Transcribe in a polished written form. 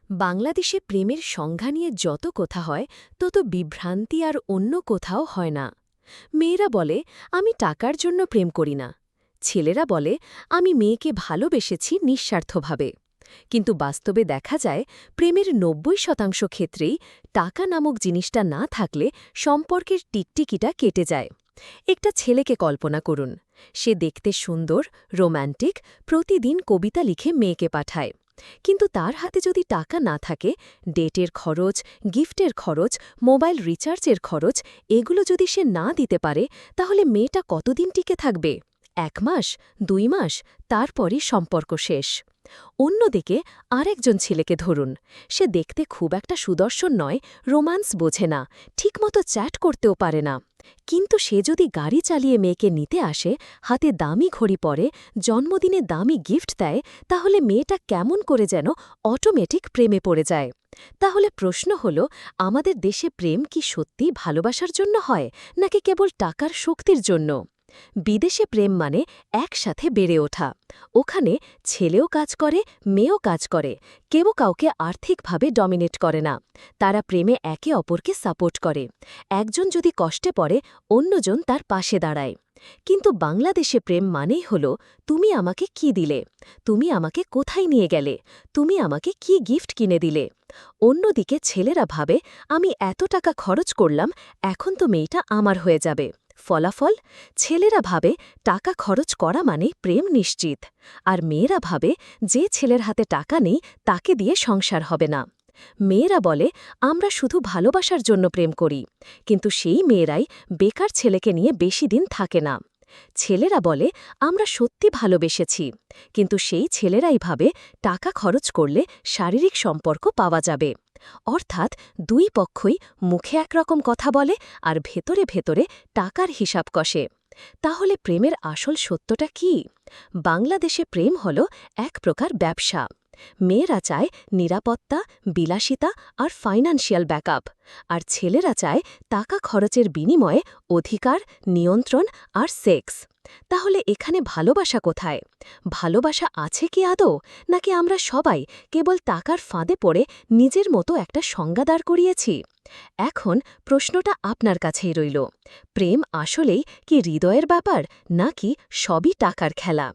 বাংলাদেশে প্রেমের সংজ্ঞা নিয়ে যত কথা হয় তত বিভ্রান্তি আর অন্য কোথাও হয় না। মেয়েরা বলে আমি টাকার জন্য প্রেম করি না, ছেলেরা বলে আমি মেয়েকে ভালোবেসেছি নিঃস্বার্থভাবে। কিন্তু বাস্তবে দেখা যায় প্রেমের ৯০% ক্ষেত্রেই টাকা নামক জিনিসটা না থাকলে সম্পর্কের টিকটিকিটা কেটে যায়। একটা ছেলেকে কল্পনা করুন, সে দেখতে সুন্দর, রোম্যান্টিক, প্রতিদিন কবিতা লিখে মেয়েকে পাঠায়। কিন্তু তার হাতে যদি টাকা না থাকে, ডেটের খরচ, গিফটের খরচ, মোবাইল রিচার্জের খরচ এগুলো যদি সে না দিতে পারে, তাহলে মেয়েটা কতদিন টিকে থাকবে? ১ মাস, ২ মাস, তারপরই সম্পর্ক শেষ। অন্যদিকে আরেকজন ছেলেকে ধরুন, সে দেখতে খুব একটা সুদর্শন নয়, রোম্যান্স বোঝে না, ঠিকমতো চ্যাট করতেও পারে না। কিন্তু সে যদি গাড়ি চালিয়ে মেয়েকে নিতে আসে, হাতে দামি ঘড়ি পরে, জন্মদিনে দামি গিফট দেয়, তাহলে মেয়েটা কেমন করে যেন অটোমেটিক প্রেমে পড়ে যায়। তাহলে প্রশ্ন হল, আমাদের দেশে প্রেম কি সত্যি ভালোবাসার জন্য হয়, নাকি কেবল টাকার শক্তির জন্য? বিদেশে প্রেম মানে একসাথে বেড়ে ওঠা। ওখানে ছেলেও কাজ করে, মেয়েও কাজ করে, কেউ কাউকে আর্থিকভাবে ডমিনেট করে না। তারা প্রেমে একে অপরকে সাপোর্ট করে। একজন যদি কষ্টে পড়ে, অন্যজন তার পাশে দাঁড়ায়। কিন্তু বাংলাদেশে প্রেম মানেই হল, তুমি আমাকে কি দিলে, তুমি আমাকে কোথায় নিয়ে গেলে, তুমি আমাকে কি গিফট কিনে দিলে। অন্যদিকে ছেলেরা ভাবে আমি এত টাকা খরচ করলাম, এখন তো মেয়েটা আমার হয়ে যাবে। ফলাফল, ছেলেরা ভাবে টাকা খরচ করা মানে প্রেম নিশ্চিত। আর মেয়েরা ভাবে যে ছেলের হাতে টাকা নেই তাকে দিয়ে সংসার হবে না। মেয়েরা বলে আমরা শুধু ভালোবাসার জন্য প্রেম করি, কিন্তু সেই মেয়েরাই বেকার ছেলেকে নিয়ে বেশি দিন থাকে না। ছেলেরা বলে আমরা সত্যি ভালোবেসেছি, কিন্তু সেই ছেলেরাই ভাবে টাকা খরচ করলে শারীরিক সম্পর্ক পাওয়া যাবে। অর্থাৎ দুই পক্ষই মুখে একরকম কথা বলে আর ভেতরে ভেতরে টাকার হিসাব কষে। তাহলে প্রেমের আসল সত্যটা কি? বাংলাদেশে প্রেম হল এক প্রকার ব্যবসা। মেয়েরা চায় নিরাপত্তা, বিলাসিতা আর ফাইন্যান্সিয়াল ব্যাকআপ, আর ছেলেরা চায় টাকা খরচের বিনিময়ে অধিকার, নিয়ন্ত্রণ আর সেক্স। তাহলে এখানে ভালোবাসা কোথায়? ভালোবাসা আছে কি আদৌ, নাকি আমরা সবাই কেবল টাকার ফাঁদে পড়ে নিজের মতো একটা সংজ্ঞা দাঁড় করিয়েছি? এখন প্রশ্নটা আপনার কাছেই রইল, প্রেম আসলেই কি হৃদয়ের ব্যাপার, নাকি সবই টাকার খেলা?